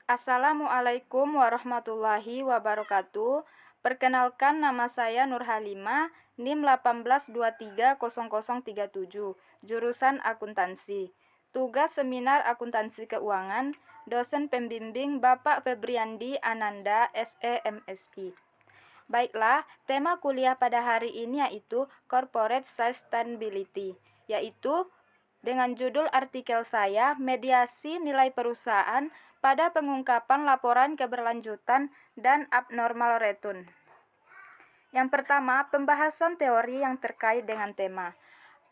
Assalamualaikum warahmatullahi wabarakatuh. Perkenalkan, nama saya Nur Halimah, NIM 18230037, jurusan akuntansi. Tugas seminar akuntansi keuangan, dosen pembimbing Bapak Febriandi Ananda, SE MSI. Baiklah, tema kuliah pada hari ini yaitu Corporate Sustainability, yaitu dengan judul artikel saya, Mediasi Nilai Perusahaan pada Pengungkapan Laporan Keberlanjutan dan Abnormal Return. Yang pertama, pembahasan teori yang terkait dengan tema.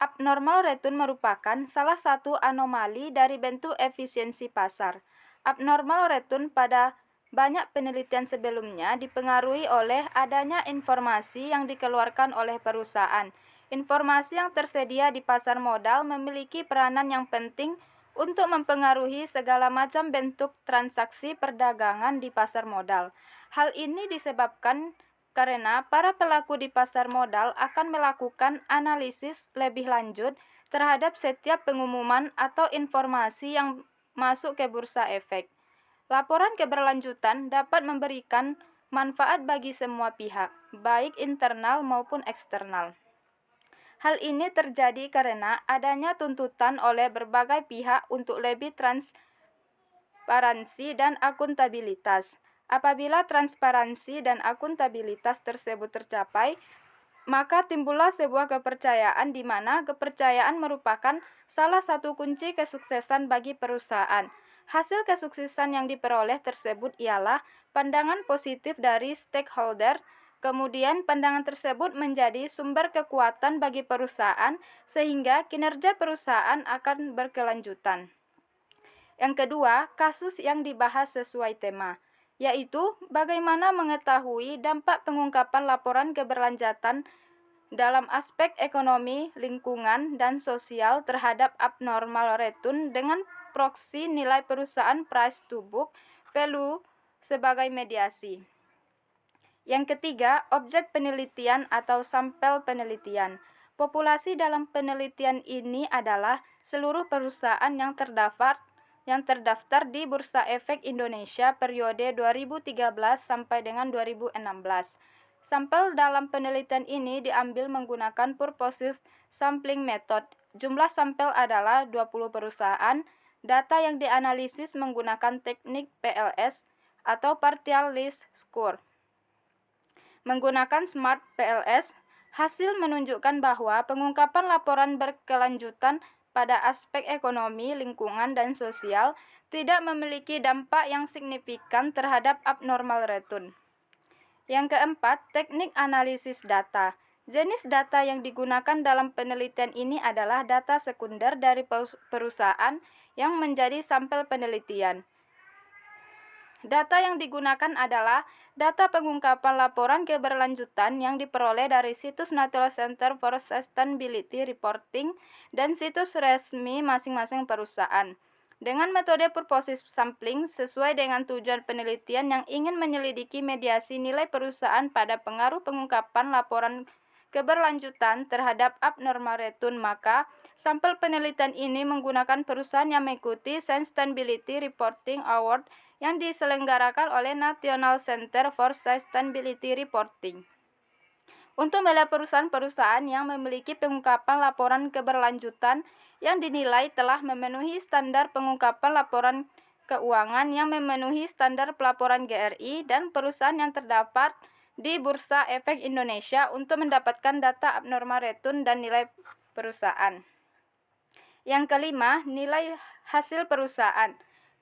Abnormal return merupakan salah satu anomali dari bentuk efisiensi pasar. Abnormal return pada banyak penelitian sebelumnya dipengaruhi oleh adanya informasi yang dikeluarkan oleh perusahaan. Informasi yang tersedia di pasar modal memiliki peranan yang penting untuk mempengaruhi segala macam bentuk transaksi perdagangan di pasar modal. Hal ini disebabkan karena para pelaku di pasar modal akan melakukan analisis lebih lanjut terhadap setiap pengumuman atau informasi yang masuk ke bursa efek. Laporan keberlanjutan dapat memberikan manfaat bagi semua pihak, baik internal maupun eksternal. Hal ini terjadi karena adanya tuntutan oleh berbagai pihak untuk lebih transparansi dan akuntabilitas. Apabila transparansi dan akuntabilitas tersebut tercapai, maka timbullah sebuah kepercayaan di mana kepercayaan merupakan salah satu kunci kesuksesan bagi perusahaan. Hasil kesuksesan yang diperoleh tersebut ialah pandangan positif dari stakeholder. Kemudian pandangan tersebut menjadi sumber kekuatan bagi perusahaan sehingga kinerja perusahaan akan berkelanjutan. Yang kedua, kasus yang dibahas sesuai tema, yaitu bagaimana mengetahui dampak pengungkapan laporan keberlanjutan dalam aspek ekonomi, lingkungan, dan sosial terhadap abnormal return dengan proksi nilai perusahaan price to book value sebagai mediasi. Yang ketiga, objek penelitian atau sampel penelitian. Populasi dalam penelitian ini adalah seluruh perusahaan yang terdaftar di Bursa Efek Indonesia periode 2013 sampai dengan 2016. Sampel dalam penelitian ini diambil menggunakan purposive sampling method. Jumlah sampel adalah 20 perusahaan. Data yang dianalisis menggunakan teknik PLS atau Partial Least Score. Menggunakan Smart PLS, hasil menunjukkan bahwa pengungkapan laporan berkelanjutan pada aspek ekonomi, lingkungan, dan sosial tidak memiliki dampak yang signifikan terhadap abnormal return. Yang keempat, teknik analisis data. Jenis data yang digunakan dalam penelitian ini adalah data sekunder dari perusahaan yang menjadi sampel penelitian. Data yang digunakan adalah data pengungkapan laporan keberlanjutan yang diperoleh dari situs National Center for Sustainability Reporting dan situs resmi masing-masing perusahaan. Dengan metode purposive sampling sesuai dengan tujuan penelitian yang ingin menyelidiki mediasi nilai perusahaan pada pengaruh pengungkapan laporan keberlanjutan terhadap abnormal return, maka sampel penelitian ini menggunakan perusahaan yang mengikuti Sustainability Reporting Award yang diselenggarakan oleh National Center for Sustainability Reporting. Untuk melihat perusahaan-perusahaan yang memiliki pengungkapan laporan keberlanjutan yang dinilai telah memenuhi standar pengungkapan laporan keuangan yang memenuhi standar pelaporan GRI dan perusahaan yang terdapat di Bursa Efek Indonesia untuk mendapatkan data abnormal return dan nilai perusahaan. Yang kelima, nilai hasil perusahaan.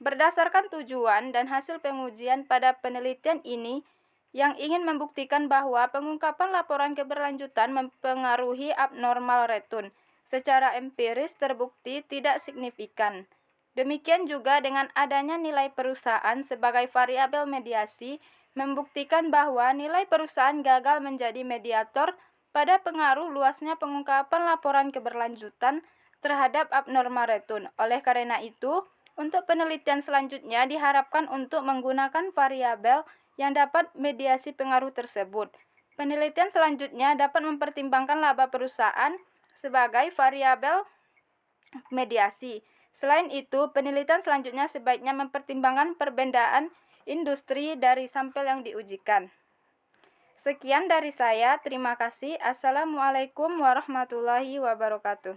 Berdasarkan tujuan dan hasil pengujian pada penelitian ini, yang ingin membuktikan bahwa pengungkapan laporan keberlanjutan mempengaruhi abnormal return secara empiris terbukti tidak signifikan. Demikian juga dengan adanya nilai perusahaan sebagai variabel mediasi membuktikan bahwa nilai perusahaan gagal menjadi mediator pada pengaruh luasnya pengungkapan laporan keberlanjutan terhadap abnormal return. Oleh karena itu, untuk penelitian selanjutnya diharapkan untuk menggunakan variabel yang dapat mediasi pengaruh tersebut. Penelitian selanjutnya dapat mempertimbangkan laba perusahaan sebagai variabel mediasi. Selain itu, penelitian selanjutnya sebaiknya mempertimbangkan perbedaan industri dari sampel yang diujikan. Sekian dari saya, terima kasih. Assalamualaikum warahmatullahi wabarakatuh.